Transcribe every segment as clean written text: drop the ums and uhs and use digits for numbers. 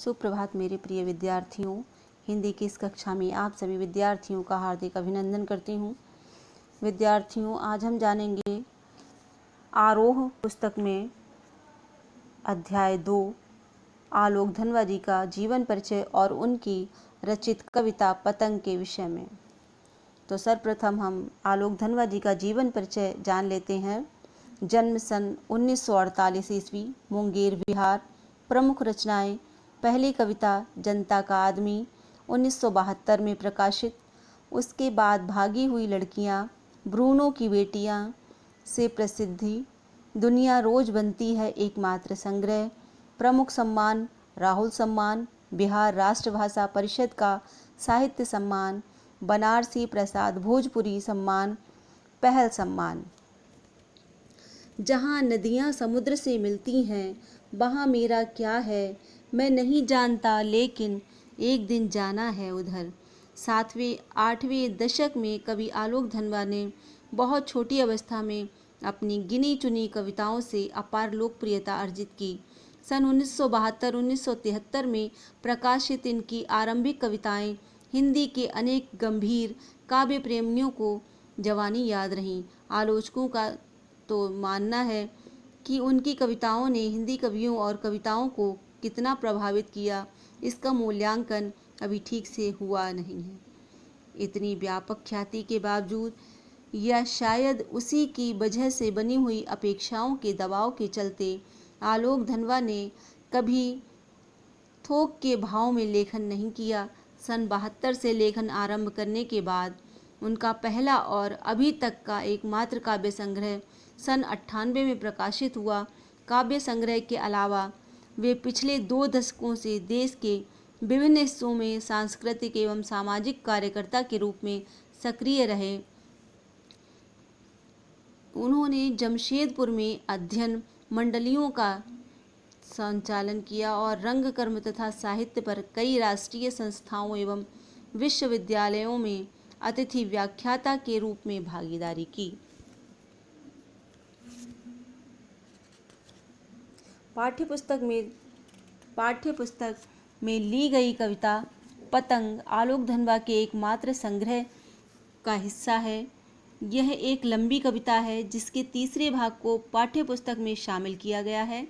सुप्रभात मेरे प्रिय विद्यार्थियों। हिंदी की इस कक्षा में आप सभी विद्यार्थियों का हार्दिक अभिनंदन करती हूँ। विद्यार्थियों, आज हम जानेंगे आरोह पुस्तक में अध्याय 2 आलोक धनवा जी का जीवन परिचय और उनकी रचित कविता पतंग के विषय में। तो सर्वप्रथम हम आलोक धनवा जी का जीवन परिचय जान लेते हैं। जन्म सन 1948 ईस्वी, मुंगेर बिहार। प्रमुख रचनाएं: पहली कविता जनता का आदमी 1972 में प्रकाशित। उसके बाद भागी हुई लड़कियां, ब्रूनो की बेटियां से प्रसिद्धि, दुनिया रोज बनती है एकमात्र संग्रह। प्रमुख सम्मान: राहुल सम्मान, बिहार राष्ट्रभाषा परिषद का साहित्य सम्मान, बनारसी प्रसाद भोजपुरी सम्मान, पहल सम्मान। जहाँ नदियाँ समुद्र से मिलती हैं, वहाँ मेरा क्या है, मैं नहीं जानता, लेकिन एक दिन जाना है उधर। 7वें-8वें दशक में कवि आलोक धनवा ने बहुत छोटी अवस्था में अपनी गिनी चुनी कविताओं से अपार लोकप्रियता अर्जित की। सन 1972-1973 में प्रकाशित इनकी आरंभिक कविताएं हिंदी के अनेक गंभीर काव्य प्रेमियों को जवानी याद रहीं। आलोचकों का तो मानना है कि उनकी कविताओं ने हिंदी कवियों और कविताओं को कितना प्रभावित किया, इसका मूल्यांकन अभी ठीक से हुआ नहीं है। इतनी व्यापक ख्याति के बावजूद, या शायद उसी की वजह से बनी हुई अपेक्षाओं के दबाव के चलते, आलोक धनवा ने कभी थोक के भाव में लेखन नहीं किया। सन 72 से लेखन आरंभ करने के बाद उनका पहला और अभी तक का एकमात्र काव्य संग्रह सन 98 में प्रकाशित हुआ। काव्य संग्रह के अलावा वे पिछले 2 दशकों से देश के विभिन्न हिस्सों में सांस्कृतिक एवं सामाजिक कार्यकर्ता के रूप में सक्रिय रहे। उन्होंने जमशेदपुर में अध्ययन मंडलियों का संचालन किया और रंग कर्म तथा साहित्य पर कई राष्ट्रीय संस्थाओं एवं विश्वविद्यालयों में अतिथि व्याख्याता के रूप में भागीदारी की। पाठ्यपुस्तक में ली गई कविता पतंग आलोक धनवा के एकमात्र संग्रह का हिस्सा है। यह एक लंबी कविता है जिसके तीसरे भाग को पाठ्यपुस्तक में शामिल किया गया है।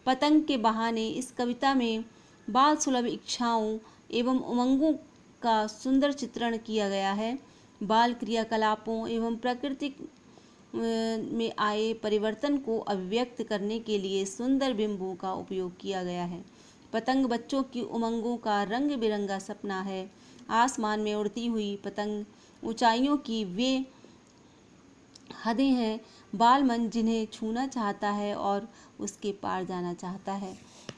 पतंग के बहाने इस कविता में बाल सुलभ इच्छाओं एवं उमंगों का सुंदर चित्रण किया गया है। बाल क्रियाकलापों एवं प्रकृति में आए परिवर्तन को अभिव्यक्त करने के लिए सुंदर बिंबों का उपयोग किया गया है। पतंग बच्चों की उमंगों का रंग बिरंगा सपना है। आसमान में उड़ती हुई पतंग ऊंचाइयों की वे हदें हैं, बाल मन जिन्हें छूना चाहता है और उसके पार जाना चाहता है।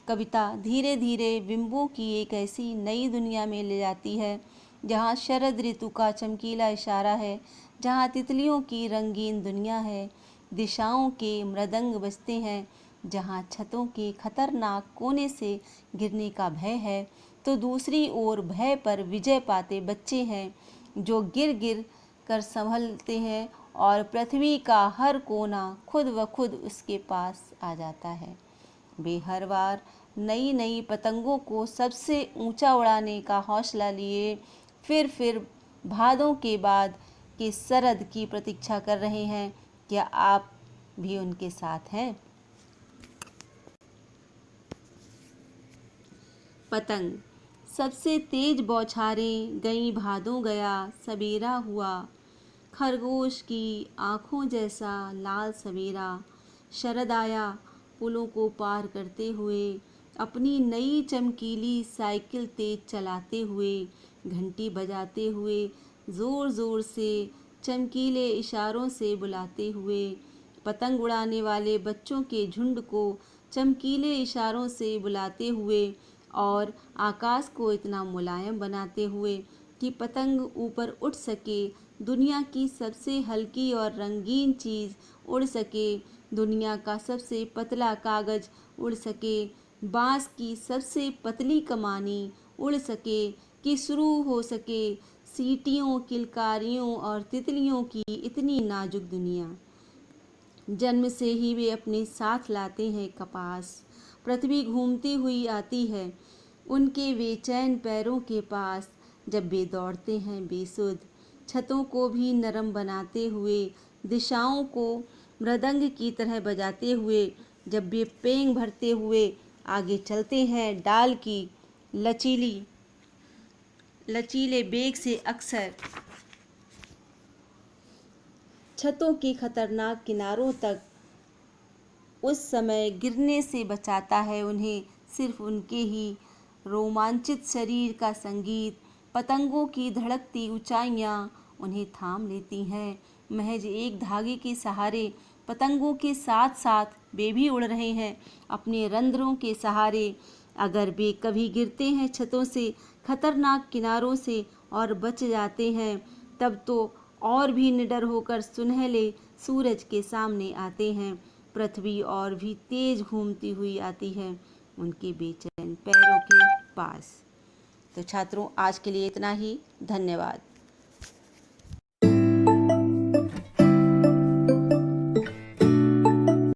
कविता धीरे धीरे बिंबों की एक ऐसी नई दुनिया में ले जाती है जहाँ शरद ऋतु का चमकीला इशारा है, जहाँ तितलियों की रंगीन दुनिया है, दिशाओं के मृदंग बजते हैं, जहाँ छतों के खतरनाक कोने से गिरने का भय है, तो दूसरी ओर भय पर विजय पाते बच्चे हैं जो गिर गिर कर संभलते हैं और पृथ्वी का हर कोना खुद व खुद उसके पास आ जाता है। वे हर बार नई नई पतंगों को सबसे ऊंचा उड़ाने का हौसला लिए फिर भादों के बाद के शरद की प्रतीक्षा कर रहे हैं। क्या आप भी उनके साथ हैं? पतंग सबसे तेज बौछारें गई, भादों गया सबेरा हुआ, खरगोश की आँखों जैसा लाल सवेरा, शरद आया पुलों को पार करते हुए, अपनी नई चमकीली साइकिल तेज चलाते हुए, घंटी बजाते हुए, ज़ोर ज़ोर से चमकीले इशारों से बुलाते हुए, पतंग उड़ाने वाले बच्चों के झुंड को चमकीले इशारों से बुलाते हुए और आकाश को इतना मुलायम बनाते हुए कि पतंग ऊपर उठ सके, दुनिया की सबसे हल्की और रंगीन चीज़ उड़ सके, दुनिया का सबसे पतला कागज़ उड़ सके, बाँस की सबसे पतली कमानी उड़ सके, कि शुरू हो सके सीटियों, किलकारियों और तितलियों की इतनी नाजुक दुनिया। जन्म से ही वे अपने साथ लाते हैं कपास, पृथ्वी घूमती हुई आती है, उनके बेचैन पैरों के पास जब वे दौड़ते हैं बेसुध, छतों को भी नरम बनाते हुए, दिशाओं को मृदंग की तरह बजाते हुए, जब वे पेंग भरते हुए आगे चलते हैं डाल की लचीले बेग से, अक्सर छतों के खतरनाक किनारों तक उस समय गिरने से बचाता है उन्हें सिर्फ उनके ही रोमांचित शरीर का संगीत। पतंगों की धड़कती ऊंचाइयां उन्हें थाम लेती हैं। महज एक धागे के सहारे पतंगों के साथ साथ वे भी उड़ रहे हैं अपने रंध्रों के सहारे। अगर वे कभी गिरते हैं छतों से, खतरनाक किनारों से और बच जाते हैं, तब तो और भी निडर होकर सुनहले सूरज के सामने आते हैं। पृथ्वी और भी तेज घूमती हुई आती है उनके बेचैन पैरों के पास। तो छात्रों, आज के लिए इतना ही। धन्यवाद।